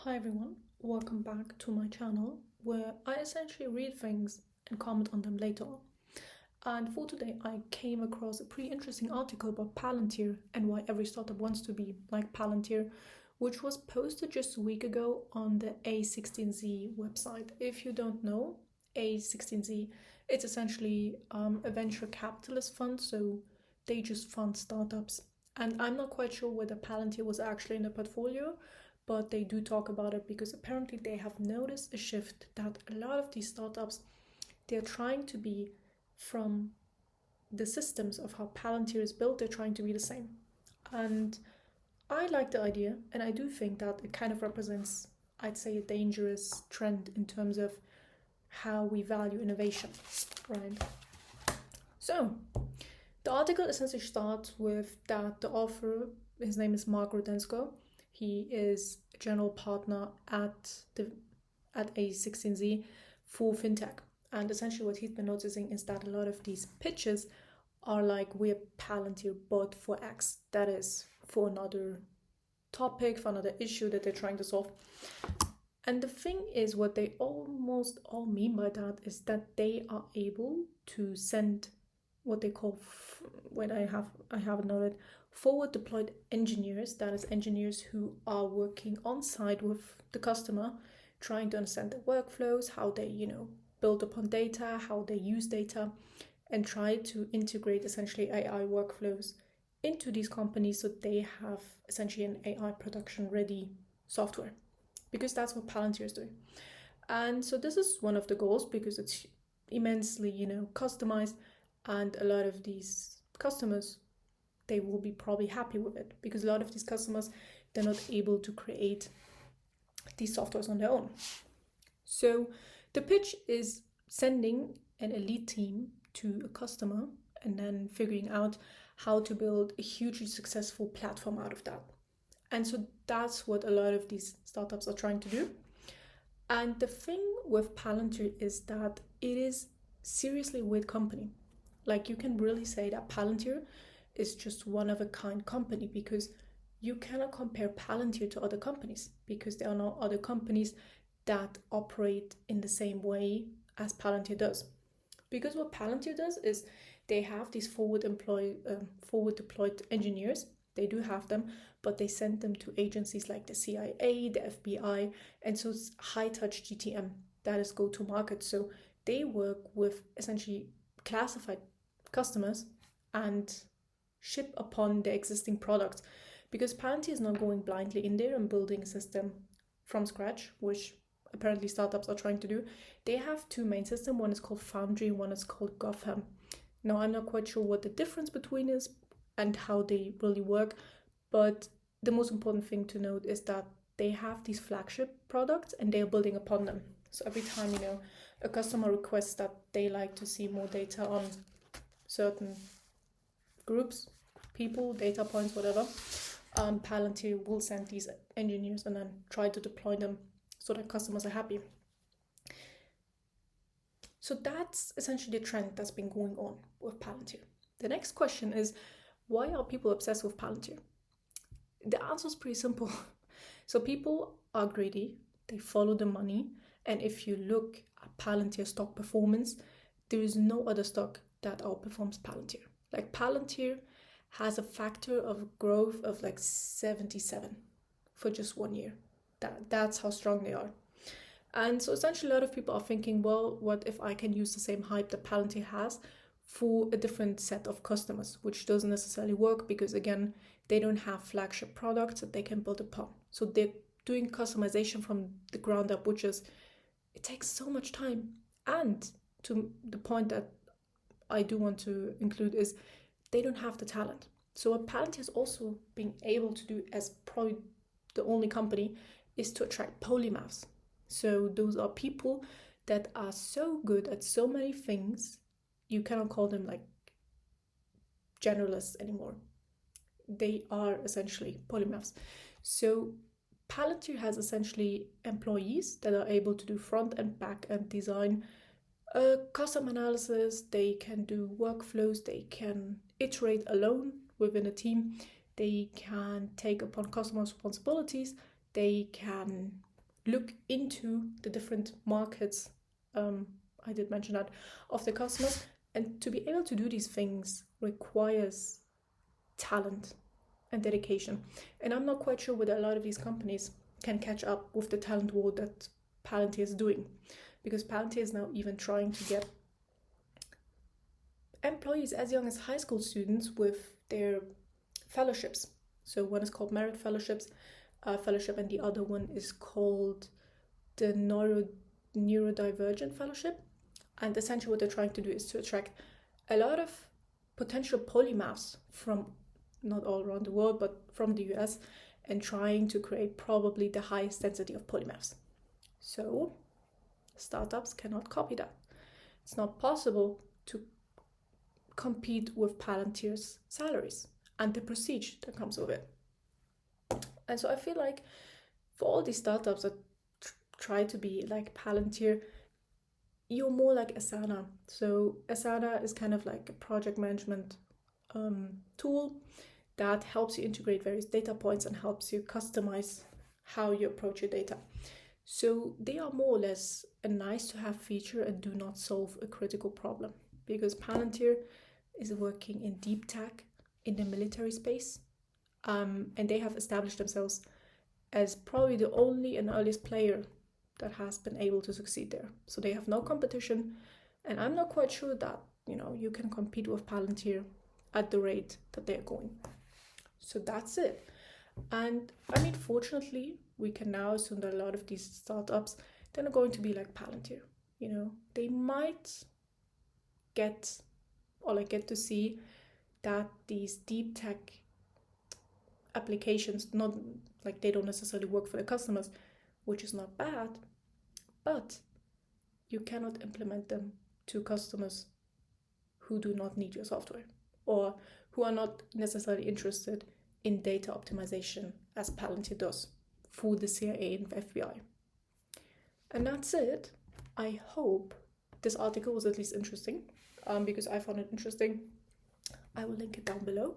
Hi everyone, welcome back to my channel where I essentially read things and comment on them later on. And for today, I came across a pretty interesting article about Palantir and why every startup wants to be like Palantir, which was posted just a week ago on the A16Z website. If you don't know, A16Z, it's essentially a venture capitalist fund, so they just fund startups. And I'm not quite sure whether Palantir was actually in the portfolio, but they do talk about it because apparently they have noticed a shift that a lot of these startups, they're trying to be from the systems of how Palantir is built, they're trying to be the same. And I like the idea, and I do think that it kind of represents, I'd say, a dangerous trend in terms of how we value innovation, right? So, the article essentially starts with that the author, his name is Marc Andrusko. He is a general partner at A16Z for fintech. And essentially what he's been noticing is that a lot of these pitches are like, we're Palantir, but for X. That is for another topic, for another issue that they're trying to solve. And the thing is, what they almost all mean by that is that they are able to send what they call, I have it noted, forward deployed engineers. That is engineers who are working on site with the customer, trying to understand their workflows, how they, build upon data, how they use data, and try to integrate essentially AI workflows into these companies so they have essentially an AI production ready software, because that's what Palantir is doing. And so this is one of the goals because it's immensely, customized, and a lot of these customers, they will be probably happy with it because a lot of these customers, they're not able to create these softwares on their own. So the pitch is sending an elite team to a customer and then figuring out how to build a hugely successful platform out of that. And so that's what a lot of these startups are trying to do. And the thing with Palantir is that it is seriously a weird company. Like, you can really say that Palantir is just one of a kind company because you cannot compare Palantir to other companies because there are no other companies that operate in the same way as Palantir does. Because what Palantir does is they have these forward deployed engineers. They do have them, but they send them to agencies like the CIA, the FBI, and so it's high touch GTM. That is go to market. So they work with essentially classified customers and ship upon the existing products, because Palantir is not going blindly in there and building a system from scratch, which apparently startups are trying to do. They have two main systems. One is called Foundry, one is called Gotham. Now, I'm not quite sure what the difference between is and how they really work, but the most important thing to note is that they have these flagship products and they're building upon them. So every time, a customer requests that they like to see more data on certain groups, people, data points, whatever, Palantir will send these engineers and then try to deploy them so that customers are happy. So that's essentially the trend that's been going on with Palantir. The next question is, why are people obsessed with Palantir? The answer is pretty simple. So people are greedy, they follow the money, and if you look at Palantir stock performance, there is no other stock that outperforms Palantir. Like, Palantir has a factor of growth of like 77 for just 1 year. That's how strong they are. And so essentially a lot of people are thinking, well, what if I can use the same hype that Palantir has for a different set of customers, which doesn't necessarily work because, again, they don't have flagship products that they can build upon. So they're doing customization from the ground up, which is, it takes so much time. And to the point that I do want to include is they don't have the talent. So what Palantir is also being able to do as probably the only company is to attract polymaths. So those are people that are so good at so many things, you cannot call them like generalists anymore. They are essentially polymaths. So Palantir has essentially employees that are able to do front and back end design, custom analysis, they can do workflows, they can iterate alone within a team, they can take upon customer responsibilities, they can look into the different markets, I did mention that, of the customers. And to be able to do these things requires talent and dedication. And I'm not quite sure whether a lot of these companies can catch up with the talent war that Palantir is doing, because Palantir is now even trying to get employees as young as high school students with their fellowships. So one is called Merit Fellowship, and the other one is called the Neurodivergent Fellowship. And essentially what they're trying to do is to attract a lot of potential polymaths from not all around the world, but from the US, and trying to create probably the highest density of polymaths. So startups cannot copy that. It's not possible to compete with Palantir's salaries and the prestige that comes with it. And so I feel like for all these startups that try to be like Palantir, you're more like Asana. So Asana is kind of like a project management tool that helps you integrate various data points and helps you customize how you approach your data. So they are more or less a nice to have feature and do not solve a critical problem, because Palantir is working in deep tech in the military space, and they have established themselves as probably the only and earliest player that has been able to succeed there. So they have no competition, and I'm not quite sure that you can compete with Palantir at the rate that they're going. So that's it. And I mean, fortunately, we can now assume that a lot of these startups, they're not going to be like Palantir. They might get to see that these deep tech applications, not like they don't necessarily work for the customers, which is not bad, but you cannot implement them to customers who do not need your software or who are not necessarily interested in data optimization as Palantir does for the CIA and the FBI. And that's it. I hope this article was at least interesting, because I found it interesting. I will link it down below.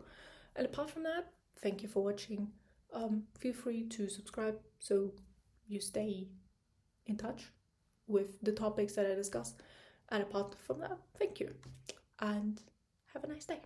And apart from that, thank you for watching. Feel free to subscribe so you stay in touch with the topics that I discuss. And apart from that, thank you and have a nice day.